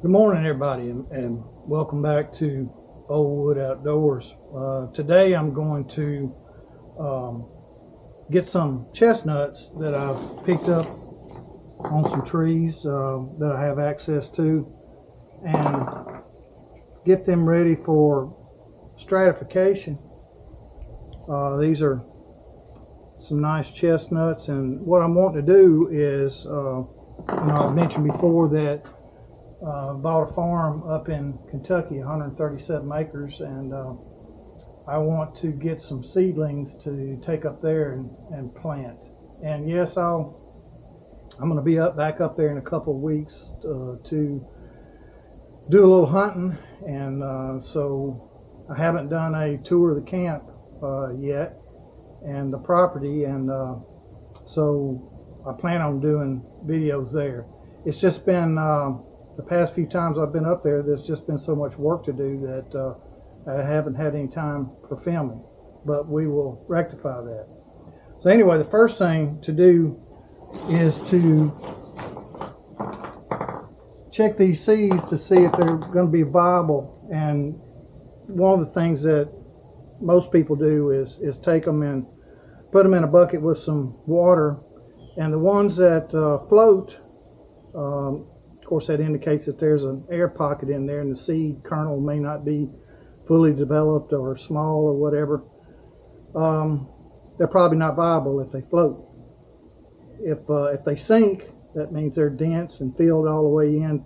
Good morning, everybody, and welcome back to Old Wood Outdoors. Today I'm going to get some chestnuts that I've picked up on some trees that I have access to, and get them ready for stratification. These are some nice chestnuts, and what I'm wanting to do is, I've mentioned before that bought a farm up in Kentucky, 137 acres, and I want to get some seedlings to take up there and plant. And yes, I'm going to be back up there in a couple of weeks to do a little hunting, and so I haven't done a tour of the camp yet and the property, and so I plan on doing videos there. It's just been the past few times I've been up there, there's just been so much work to do that I haven't had any time for filming, but we will rectify that. So anyway, the first thing to do is to check these seeds to see if they're going to be viable. And one of the things that most people do is take them and put them in a bucket with some water, and the ones that float, of course, that indicates that there's an air pocket in there and the seed kernel may not be fully developed or small or whatever. They're probably not viable if they float. If they sink, that means they're dense and filled all the way in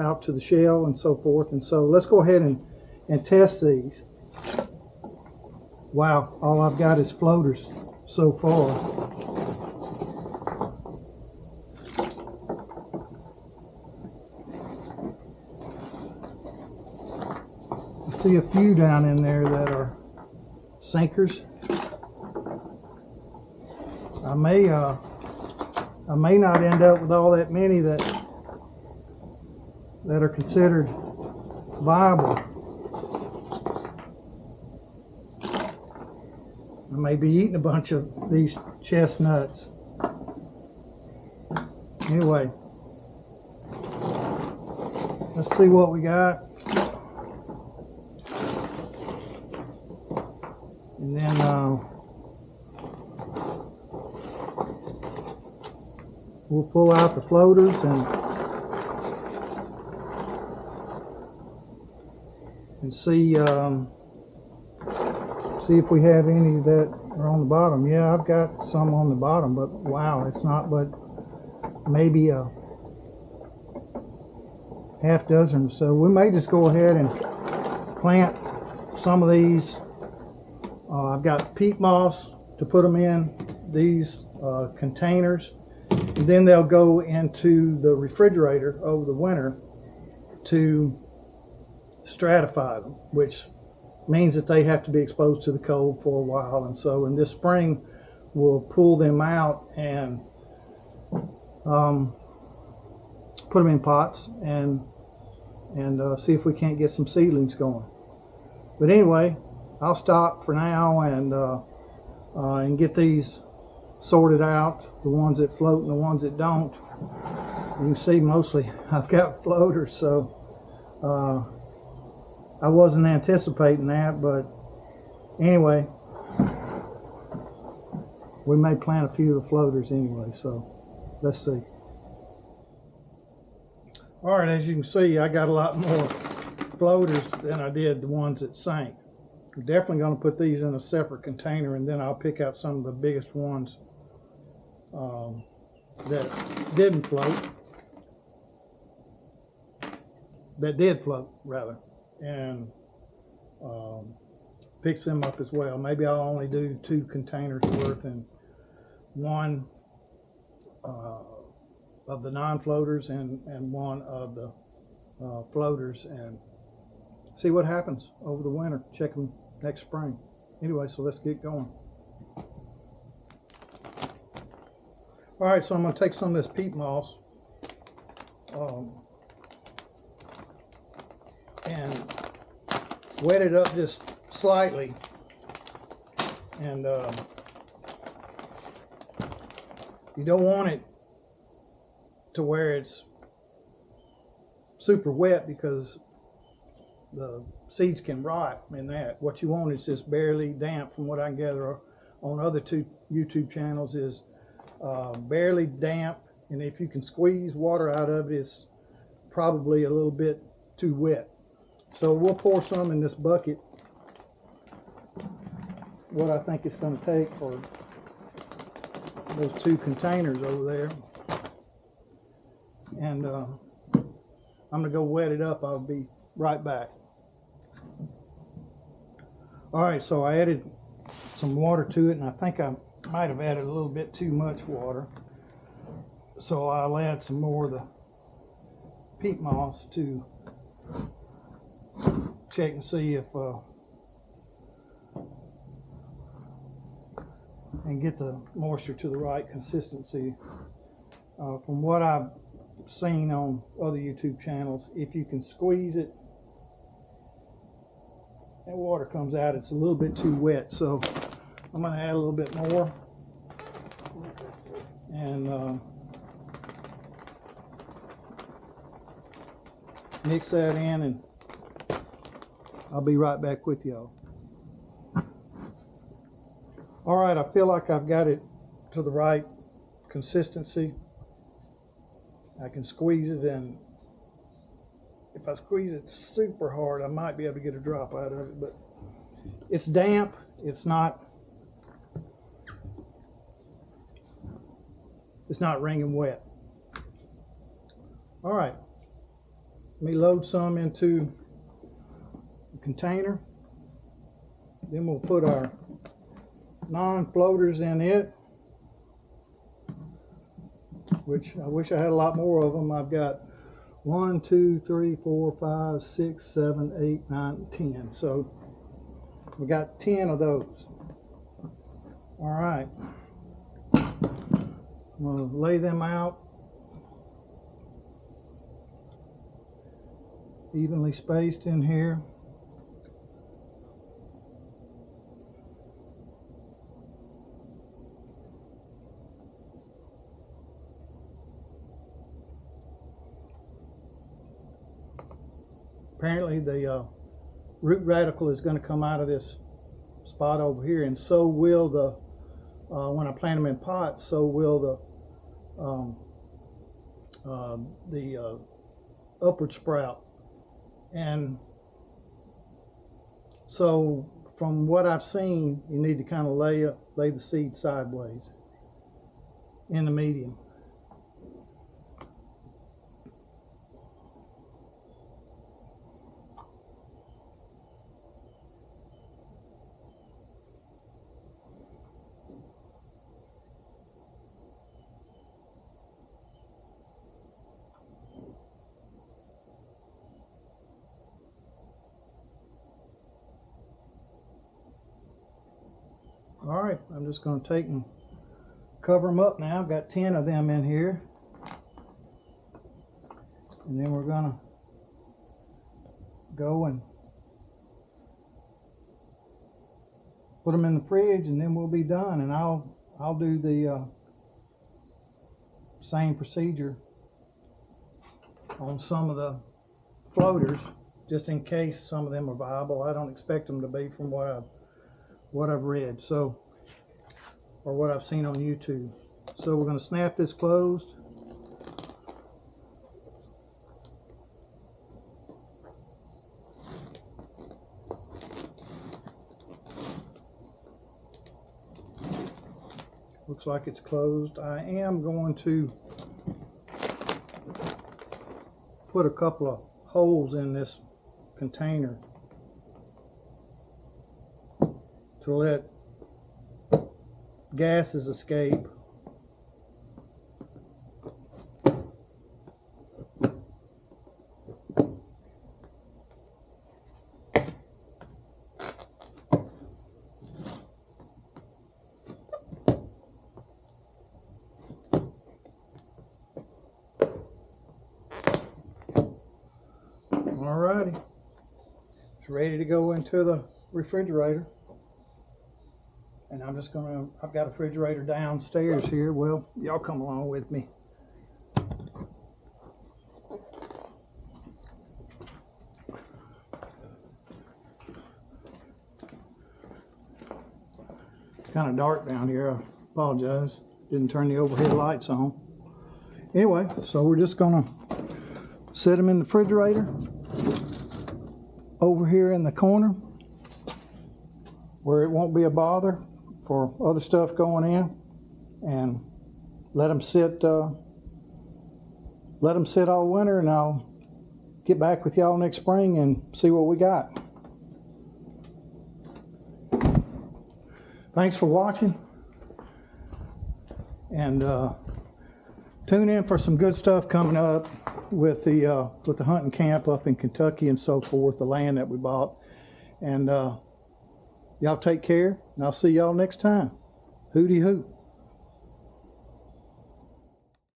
out to the shell and so forth. And so let's go ahead and test these. Wow, all I've got is floaters so far. See a few down in there that are sinkers. I may not end up with all that many that are considered viable. I may be eating a bunch of these chestnuts. Anyway, let's see what we got. And then we'll pull out the floaters and see if we have any that are on the bottom. Yeah, I've got some on the bottom, but wow, it's not but maybe a half dozen or so. We may just go ahead and plant some of these. I've got peat moss to put them in these containers, and then they'll go into the refrigerator over the winter to stratify them, which means that they have to be exposed to the cold for a while. And so in this spring we'll pull them out and put them in pots and see if we can't get some seedlings going. But anyway, I'll stop for now and get these sorted out, the ones that float and the ones that don't. You can see mostly I've got floaters, so I wasn't anticipating that, but anyway, we may plant a few of the floaters anyway, so let's see. All right, as you can see, I got a lot more floaters than I did the ones that sank. I'm definitely going to put these in a separate container, and then I'll pick out some of the biggest ones that didn't float, that did float rather, and pick them up as well. Maybe I'll only do 2 containers worth, and one of the non-floaters and one of the floaters, and see what happens over the winter. Check them next spring. Anyway, so let's get going. All right, so I'm going to take some of this peat moss and wet it up just slightly, and you don't want it to where it's super wet because the seeds can rot in that. What you want is just barely damp. From what I can gather on other two YouTube channels is barely damp, and if you can squeeze water out of it, it's probably a little bit too wet. So we'll pour some in this bucket, what I think it's going to take for those 2 containers over there, and I'm going to go wet it up. I'll be right back. Alright, so I added some water to it, and I think I might have added a little bit too much water, so I'll add some more of the peat moss to check and see if and get the moisture to the right consistency. From what I've seen on other YouTube channels, if you can squeeze it, that water comes out, it's a little bit too wet, so I'm going to add a little bit more, and mix that in, and I'll be right back with y'all. Alright, I feel like I've got it to the right consistency. I can squeeze it, and if I squeeze it super hard, I might be able to get a drop out of it, but it's damp. It's not wringing wet. All right, let me load some into the container. Then we'll put our non-floaters in it, which I wish I had a lot more of them. I've got 1, 2, 3, 4, 5, 6, 7, 8, 9, 10. So we got 10 of those. All right. I'm going to lay them out evenly spaced in here. Apparently the root radical is going to come out of this spot over here, and so will the when I plant them in pots, so will the upward sprout. And so from what I've seen, you need to kind of lay the seed sideways in the medium. All right, I'm just going to take and cover them up now. I've got 10 of them in here. And then we're going to go and put them in the fridge, and then we'll be done. And I'll do the same procedure on some of the floaters, just in case some of them are viable. I don't expect them to be from what I've read, so, or what I've seen on YouTube. So we're going to snap this closed. Looks like it's closed. I am going to put a couple of holes in this container to let gases escape. Alrighty, it's ready to go into the refrigerator. And I'm just gonna, I've got a refrigerator downstairs here. Well, y'all come along with me. kind of dark down here. I apologize. Didn't turn the overhead lights on. Anyway, so we're just gonna set them in the refrigerator over here in the corner where it won't be a bother for other stuff going in, and let them sit all winter, and I'll get back with y'all next spring and see what we got. Thanks for watching, and tune in for some good stuff coming up with the hunting camp up in Kentucky and so forth, the land that we bought. And y'all take care, and I'll see y'all next time. Hooty hoo.